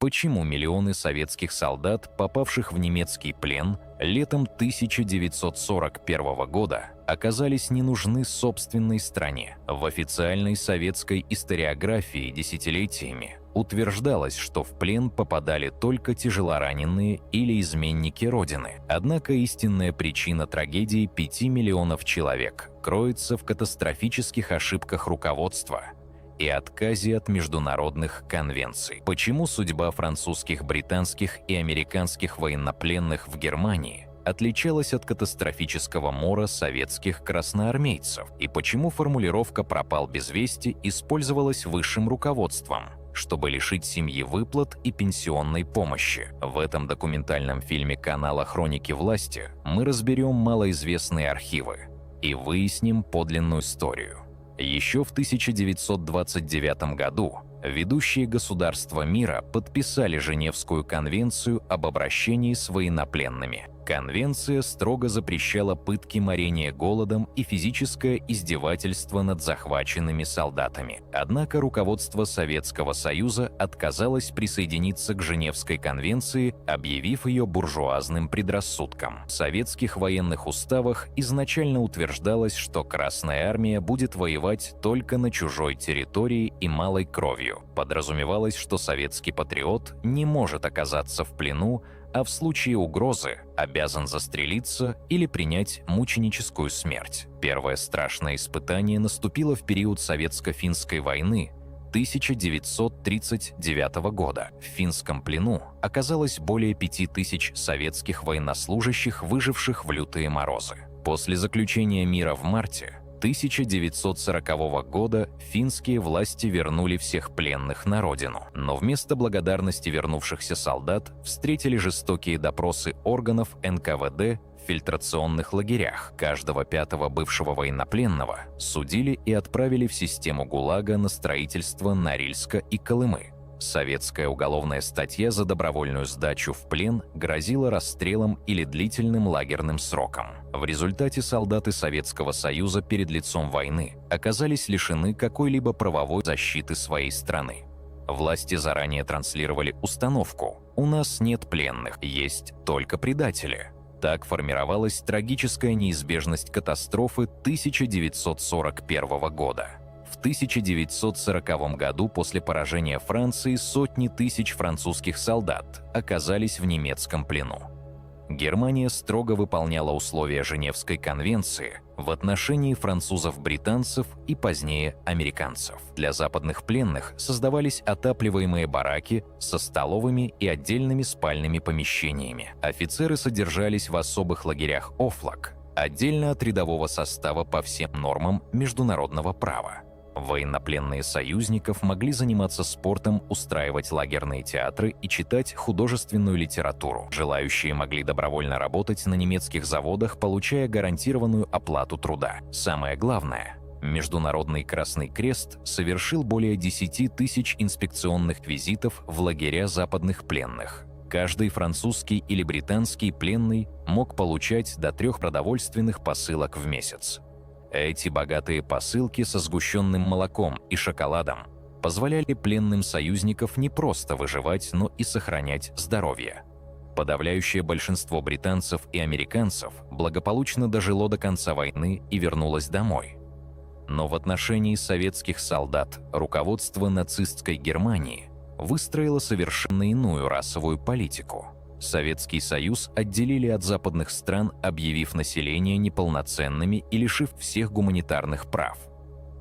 Почему миллионы советских солдат, попавших в немецкий плен, летом 1941 года оказались не нужны собственной стране? В официальной советской историографии десятилетиями утверждалось, что в плен попадали только тяжелораненые или изменники Родины. Однако истинная причина трагедии 5 миллионов человек кроется в катастрофических ошибках руководства и отказе от международных конвенций. Почему судьба французских, британских и американских военнопленных в Германии отличалась от катастрофического мора советских красноармейцев? И почему формулировка «пропал без вести» использовалась высшим руководством, чтобы лишить семьи выплат и пенсионной помощи? В этом документальном фильме канала «Хроники власти» мы разберем малоизвестные архивы и выясним подлинную историю. Еще в 1929 году ведущие государства мира подписали Женевскую конвенцию об обращении с военнопленными. Конвенция строго запрещала пытки, морение голодом и физическое издевательство над захваченными солдатами. Однако руководство Советского Союза отказалось присоединиться к Женевской конвенции, объявив ее буржуазным предрассудком. В советских военных уставах изначально утверждалось, что Красная Армия будет воевать только на чужой территории и малой кровью. Подразумевалось, что советский патриот не может оказаться в плену, а в случае угрозы обязан застрелиться или принять мученическую смерть. Первое страшное испытание наступило в период Советско-финской войны 1939 года. В финском плену оказалось более 5000 советских военнослужащих, выживших в лютые морозы. После заключения мира в марте 1940 года финские власти вернули всех пленных на родину. Но вместо благодарности вернувшихся солдат встретили жестокие допросы органов НКВД в фильтрационных лагерях. Каждого пятого бывшего военнопленного судили и отправили в систему ГУЛАГа на строительство Норильска и Колымы. Советская уголовная статья за добровольную сдачу в плен грозила расстрелом или длительным лагерным сроком. В результате солдаты Советского Союза перед лицом войны оказались лишены какой-либо правовой защиты своей страны. Власти заранее транслировали установку «У нас нет пленных, есть только предатели». Так формировалась трагическая неизбежность катастрофы 1941 года. В 1940 году после поражения Франции сотни тысяч французских солдат оказались в немецком плену. Германия строго выполняла условия Женевской конвенции в отношении французов-британцев и позднее американцев. Для западных пленных создавались отапливаемые бараки со столовыми и отдельными спальными помещениями. Офицеры содержались в особых лагерях «Офлаг», отдельно от рядового состава по всем нормам международного права. Военнопленные союзников могли заниматься спортом, устраивать лагерные театры и читать художественную литературу. Желающие могли добровольно работать на немецких заводах, получая гарантированную оплату труда. Самое главное, Международный Красный Крест совершил более 10 тысяч инспекционных визитов в лагеря западных пленных. Каждый французский или британский пленный мог получать до 3 продовольственных посылок в месяц. Эти богатые посылки со сгущенным молоком и шоколадом позволяли пленным союзников не просто выживать, но и сохранять здоровье. Подавляющее большинство британцев и американцев благополучно дожило до конца войны и вернулось домой. Но в отношении советских солдат руководство нацистской Германии выстроило совершенно иную расовую политику. Советский Союз отделили от западных стран, объявив население неполноценными и лишив всех гуманитарных прав.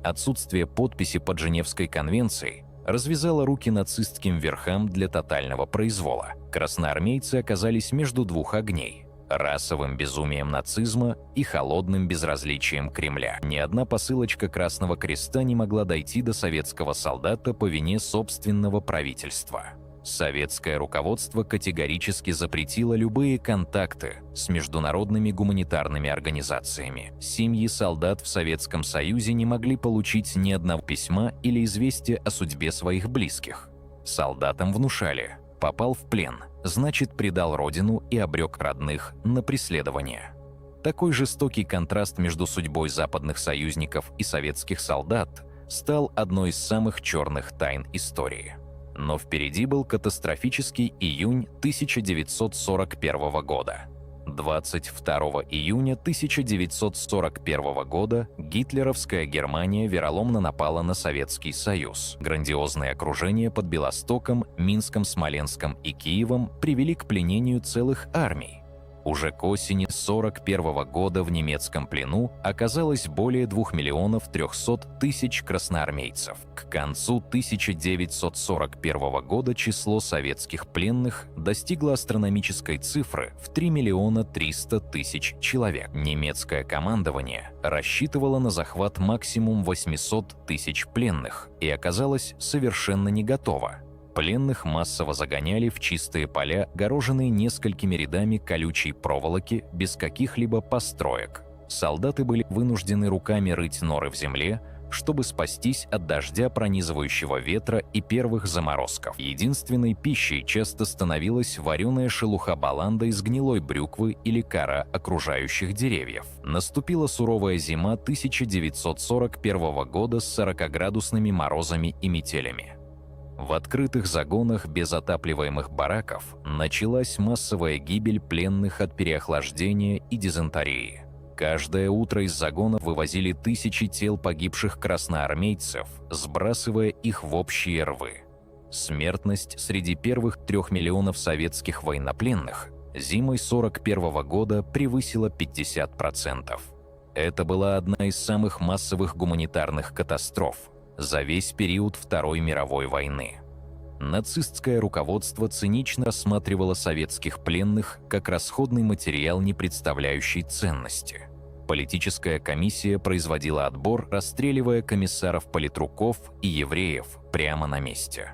Отсутствие подписи под Женевской конвенцией развязало руки нацистским верхам для тотального произвола. Красноармейцы оказались между двух огней – расовым безумием нацизма и холодным безразличием Кремля. Ни одна посылочка Красного Креста не могла дойти до советского солдата по вине собственного правительства. Советское руководство категорически запретило любые контакты с международными гуманитарными организациями. Семьи солдат в Советском Союзе не могли получить ни одного письма или известия о судьбе своих близких. Солдатам внушали: попал в плен, значит, предал родину и обрек родных на преследование. Такой жестокий контраст между судьбой западных союзников и советских солдат стал одной из самых черных тайн истории. Но впереди был катастрофический июнь 1941 года. 22 июня 1941 года гитлеровская Германия вероломно напала на Советский Союз. Грандиозные окружения под Белостоком, Минском, Смоленском и Киевом привели к пленению целых армий. Уже к осени 1941 года в немецком плену оказалось более 2 300 000 красноармейцев. К концу 1941 года число советских пленных достигло астрономической цифры в 3 300 000 человек. Немецкое командование рассчитывало на захват максимум 800 000 пленных и оказалось совершенно не готово. Пленных массово загоняли в чистые поля, огороженные несколькими рядами колючей проволоки без каких-либо построек. Солдаты были вынуждены руками рыть норы в земле, чтобы спастись от дождя, пронизывающего ветра и первых заморозков. Единственной пищей часто становилась вареная шелуха баланда из гнилой брюквы или кора окружающих деревьев. Наступила суровая зима 1941 года с 40-градусными морозами и метелями. В открытых загонах без отапливаемых бараков началась массовая гибель пленных от переохлаждения и дизентерии. Каждое утро из загонов вывозили тысячи тел погибших красноармейцев, сбрасывая их в общие рвы. Смертность среди первых 3 миллионов советских военнопленных зимой 1941 года превысила 50%. Это была одна из самых массовых гуманитарных катастроф за весь период Второй мировой войны. Нацистское руководство цинично рассматривало советских пленных как расходный материал, не представляющий ценности. Политическая комиссия производила отбор, расстреливая комиссаров-политруков и евреев прямо на месте.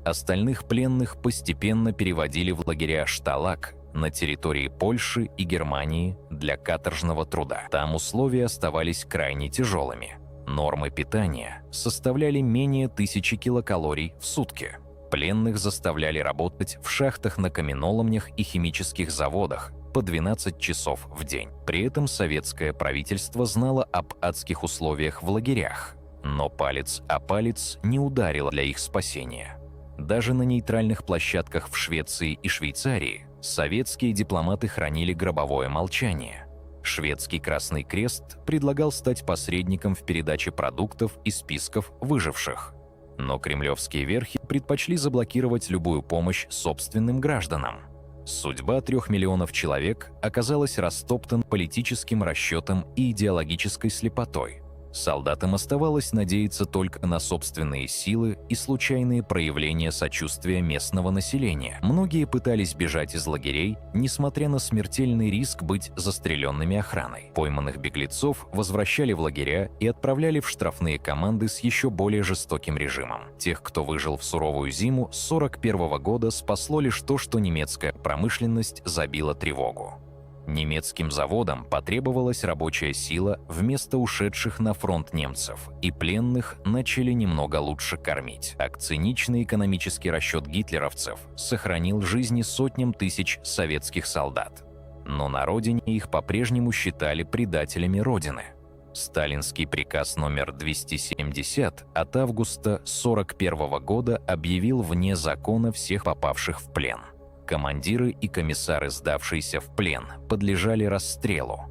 Остальных пленных постепенно переводили в лагеря «Шталаг» на территории Польши и Германии для каторжного труда. Там условия оставались крайне тяжелыми. Нормы питания составляли менее 1000 килокалорий в сутки. Пленных заставляли работать в шахтах на каменоломнях и химических заводах по 12 часов в день. При этом советское правительство знало об адских условиях в лагерях, но палец о палец не ударило для их спасения. Даже на нейтральных площадках в Швеции и Швейцарии советские дипломаты хранили гробовое молчание. Шведский Красный Крест предлагал стать посредником в передаче продуктов из списков выживших. Но кремлевские верхи предпочли заблокировать любую помощь собственным гражданам. Судьба 3 миллионов человек оказалась растоптана политическим расчетом и идеологической слепотой. Солдатам оставалось надеяться только на собственные силы и случайные проявления сочувствия местного населения. Многие пытались бежать из лагерей, несмотря на смертельный риск быть застреленными охраной. Пойманных беглецов возвращали в лагеря и отправляли в штрафные команды с еще более жестоким режимом. Тех, кто выжил в суровую зиму 1941 года, спасло лишь то, что немецкая промышленность забила тревогу. Немецким заводам потребовалась рабочая сила вместо ушедших на фронт немцев, и пленных начали немного лучше кормить. Так циничный экономический расчет гитлеровцев сохранил жизни сотням тысяч советских солдат. Но на родине их по-прежнему считали предателями родины. Сталинский приказ номер 270 от августа 1941 года объявил вне закона всех попавших в плен. Командиры и комиссары, сдавшиеся в плен, подлежали расстрелу,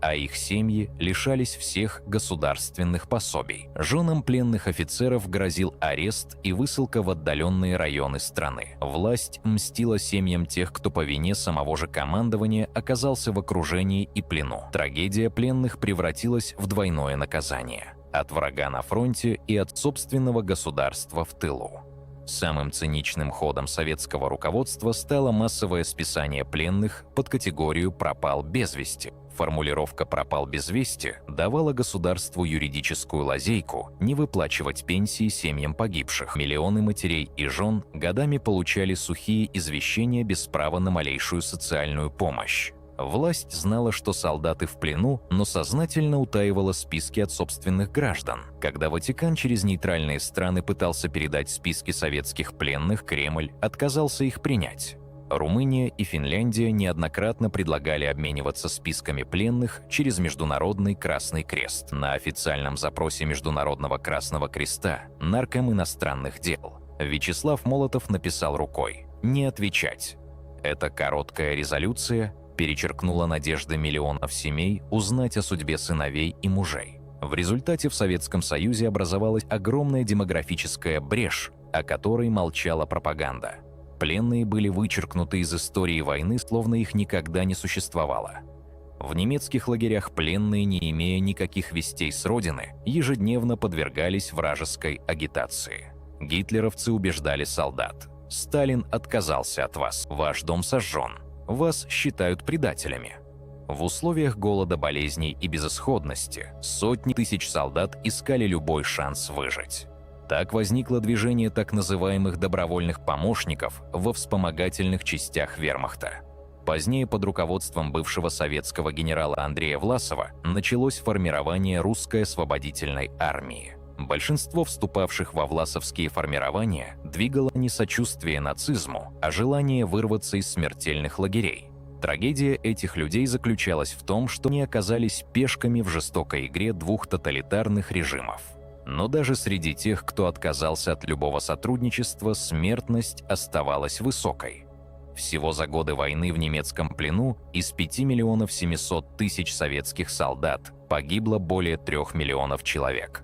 а их семьи лишались всех государственных пособий. Женам пленных офицеров грозил арест и высылка в отдаленные районы страны. Власть мстила семьям тех, кто по вине самого же командования оказался в окружении и плену. Трагедия пленных превратилась в двойное наказание – от врага на фронте и от собственного государства в тылу. Самым циничным ходом советского руководства стало массовое списание пленных под категорию «пропал без вести». Формулировка «пропал без вести» давала государству юридическую лазейку не выплачивать пенсии семьям погибших. Миллионы матерей и жен годами получали сухие извещения без права на малейшую социальную помощь. Власть знала, что солдаты в плену, но сознательно утаивала списки от собственных граждан. Когда Ватикан через нейтральные страны пытался передать списки советских пленных, Кремль отказался их принять. Румыния и Финляндия неоднократно предлагали обмениваться списками пленных через Международный Красный Крест. На официальном запросе Международного Красного Креста Нарком иностранных дел Вячеслав Молотов написал рукой «Не отвечать». Эта короткая резолюция перечеркнула надежды миллионов семей узнать о судьбе сыновей и мужей. В результате в Советском Союзе образовалась огромная демографическая брешь, о которой молчала пропаганда. Пленные были вычеркнуты из истории войны, словно их никогда не существовало. В немецких лагерях пленные, не имея никаких вестей с родины, ежедневно подвергались вражеской агитации. Гитлеровцы убеждали солдат: «Сталин отказался от вас, ваш дом сожжен, вас считают предателями». В условиях голода, болезней и безысходности сотни тысяч солдат искали любой шанс выжить. Так возникло движение так называемых добровольных помощников во вспомогательных частях вермахта. Позднее под руководством бывшего советского генерала Андрея Власова началось формирование русской освободительной армии. Большинство вступавших во власовские формирования двигало не сочувствие нацизму, а желание вырваться из смертельных лагерей. Трагедия этих людей заключалась в том, что они оказались пешками в жестокой игре двух тоталитарных режимов. Но даже среди тех, кто отказался от любого сотрудничества, смертность оставалась высокой. Всего за годы войны в немецком плену из 5 миллионов 700 тысяч советских солдат погибло более 3 миллионов человек.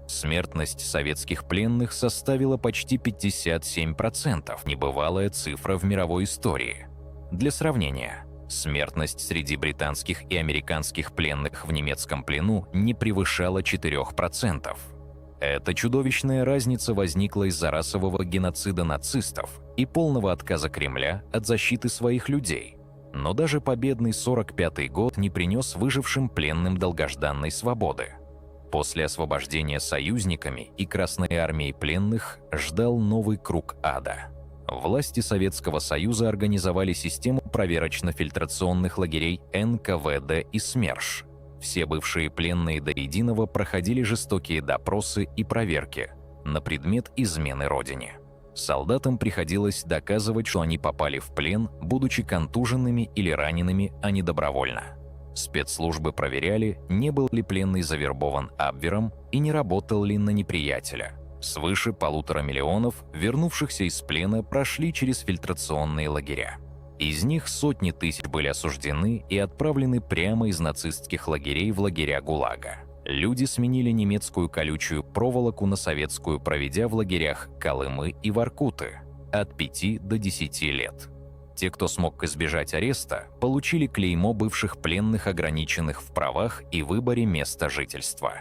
Смертность советских пленных составила почти 57%, небывалая цифра в мировой истории. Для сравнения, смертность среди британских и американских пленных в немецком плену не превышала 4%. Эта чудовищная разница возникла из-за расового геноцида нацистов и полного отказа Кремля от защиты своих людей. Но даже победный 1945 год не принес выжившим пленным долгожданной свободы. После освобождения союзниками и Красной армией пленных ждал новый круг ада. Власти Советского Союза организовали систему проверочно-фильтрационных лагерей НКВД и СМЕРШ. Все бывшие пленные до единого проходили жестокие допросы и проверки на предмет измены родине. Солдатам приходилось доказывать, что они попали в плен, будучи контуженными или ранеными, а не добровольно. Спецслужбы проверяли, не был ли пленный завербован Абвером и не работал ли на неприятеля. Свыше 1,5 миллиона вернувшихся из плена прошли через фильтрационные лагеря. Из них сотни тысяч были осуждены и отправлены прямо из нацистских лагерей в лагеря ГУЛАГа. Люди сменили немецкую колючую проволоку на советскую, проведя в лагерях Колымы и Воркуты от 5 до 10 лет. Те, кто смог избежать ареста, получили клеймо бывших пленных, ограниченных в правах и выборе места жительства.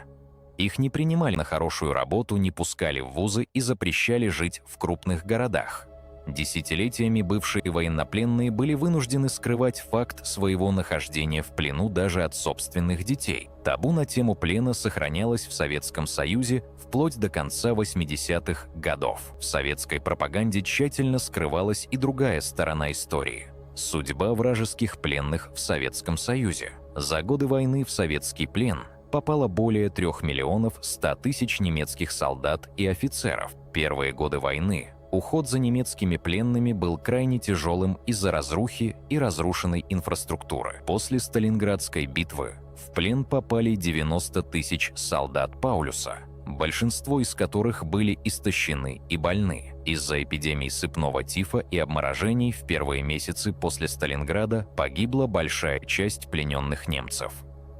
Их не принимали на хорошую работу, не пускали в вузы и запрещали жить в крупных городах. Десятилетиями бывшие военнопленные были вынуждены скрывать факт своего нахождения в плену даже от собственных детей. Табу на тему плена сохранялось в Советском Союзе вплоть до конца 80-х годов. В советской пропаганде тщательно скрывалась и другая сторона истории – судьба вражеских пленных в Советском Союзе. За годы войны в советский плен попало более 3 миллионов 100 тысяч немецких солдат и офицеров. Первые годы войны уход за немецкими пленными был крайне тяжелым из-за разрухи и разрушенной инфраструктуры. После Сталинградской битвы в плен попали 90 тысяч солдат Паулюса, большинство из которых были истощены и больны. Из-за эпидемии сыпного тифа и обморожений в первые месяцы после Сталинграда погибла большая часть плененных немцев.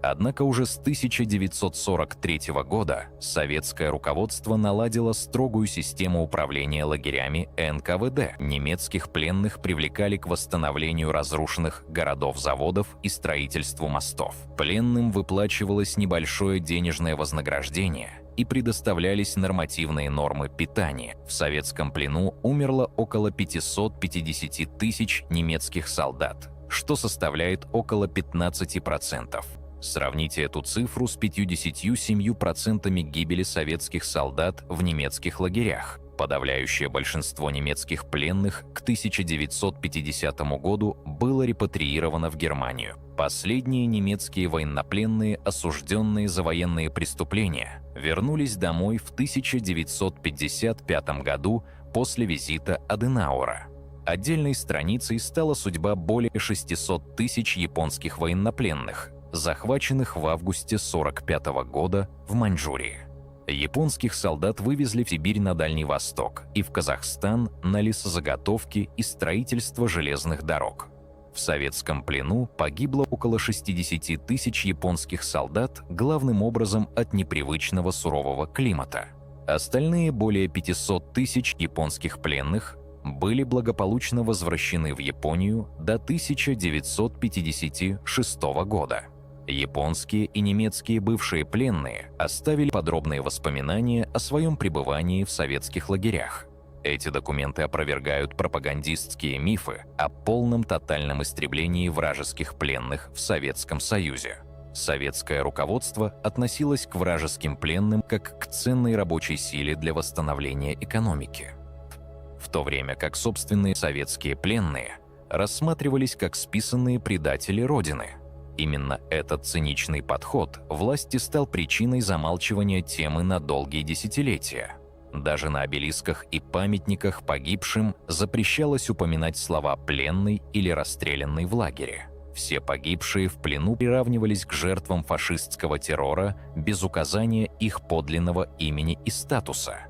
Однако уже с 1943 года советское руководство наладило строгую систему управления лагерями НКВД. Немецких пленных привлекали к восстановлению разрушенных городов-заводов и строительству мостов. Пленным выплачивалось небольшое денежное вознаграждение и предоставлялись нормативные нормы питания. В советском плену умерло около 550 тысяч немецких солдат, что составляет около 15%. Сравните эту цифру с 57% гибели советских солдат в немецких лагерях. Подавляющее большинство немецких пленных к 1950 году было репатриировано в Германию. Последние немецкие военнопленные, осужденные за военные преступления, вернулись домой в 1955 году после визита Аденауэра. Отдельной страницей стала судьба более 600 тысяч японских военнопленных, захваченных в августе 1945 года в Маньчжурии. Японских солдат вывезли в Сибирь на Дальний Восток и в Казахстан на лесозаготовки и строительство железных дорог. В советском плену погибло около 60 тысяч японских солдат, главным образом от непривычного сурового климата. Остальные более 500 тысяч японских пленных были благополучно возвращены в Японию до 1956 года. Японские и немецкие бывшие пленные оставили подробные воспоминания о своем пребывании в советских лагерях. Эти документы опровергают пропагандистские мифы о полном тотальном истреблении вражеских пленных в Советском Союзе. Советское руководство относилось к вражеским пленным как к ценной рабочей силе для восстановления экономики, в то время как собственные советские пленные рассматривались как списанные предатели Родины. Именно этот циничный подход власти стал причиной замалчивания темы на долгие десятилетия. Даже на обелисках и памятниках погибшим запрещалось упоминать слова «пленный» или «расстрелянный в лагере». Все погибшие в плену приравнивались к жертвам фашистского террора без указания их подлинного имени и статуса.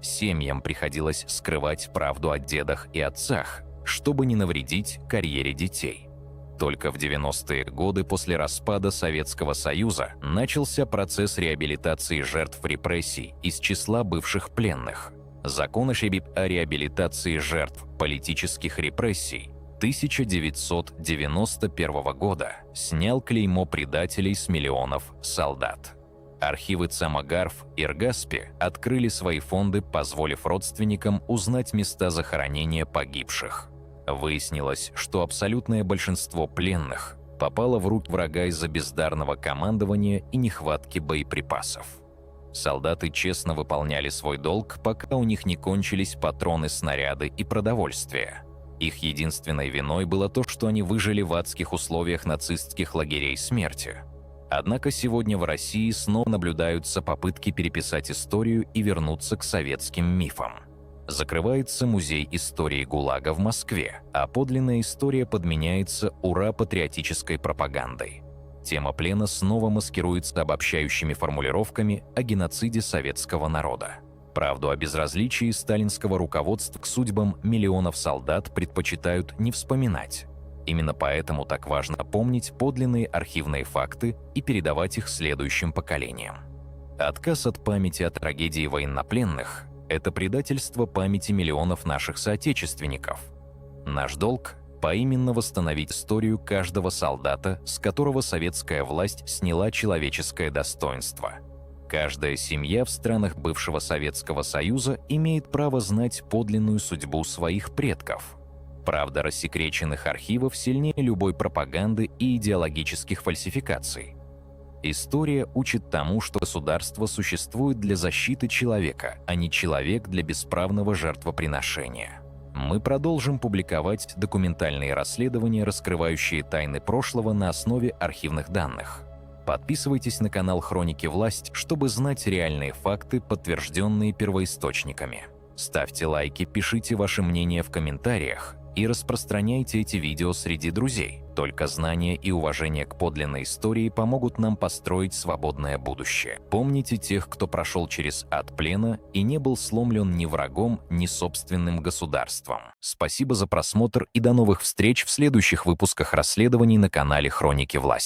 Семьям приходилось скрывать правду о дедах и отцах, чтобы не навредить карьере детей. Только в 90-е годы после распада Советского Союза начался процесс реабилитации жертв репрессий из числа бывших пленных. Закон о реабилитации жертв политических репрессий 1991 года снял клеймо предателей с миллионов солдат. Архивы Цамагарф и Ргаспи открыли свои фонды, позволив родственникам узнать места захоронения погибших. Выяснилось, что абсолютное большинство пленных попало в руки врага из-за бездарного командования и нехватки боеприпасов. Солдаты честно выполняли свой долг, пока у них не кончились патроны, снаряды и продовольствие. Их единственной виной было то, что они выжили в адских условиях нацистских лагерей смерти. Однако сегодня в России снова наблюдаются попытки переписать историю и вернуться к советским мифам. Закрывается музей истории ГУЛАГа в Москве, а подлинная история подменяется ура-патриотической пропагандой. Тема плена снова маскируется обобщающими формулировками о геноциде советского народа. Правду о безразличии сталинского руководства к судьбам миллионов солдат предпочитают не вспоминать. Именно поэтому так важно помнить подлинные архивные факты и передавать их следующим поколениям. Отказ от памяти о трагедии военнопленных – это предательство памяти миллионов наших соотечественников. Наш долг – поименно восстановить историю каждого солдата, с которого советская власть сняла человеческое достоинство. Каждая семья в странах бывшего Советского Союза имеет право знать подлинную судьбу своих предков. Правда рассекреченных архивов сильнее любой пропаганды и идеологических фальсификаций. История учит тому, что государство существует для защиты человека, а не человек для бесправного жертвоприношения. Мы продолжим публиковать документальные расследования, раскрывающие тайны прошлого на основе архивных данных. Подписывайтесь на канал «Хроники Власть», чтобы знать реальные факты, подтвержденные первоисточниками. Ставьте лайки, пишите ваше мнение в комментариях и распространяйте эти видео среди друзей. Только знание и уважение к подлинной истории помогут нам построить свободное будущее. Помните тех, кто прошел через ад плена и не был сломлен ни врагом, ни собственным государством. Спасибо за просмотр и до новых встреч в следующих выпусках расследований на канале «Хроники Власти».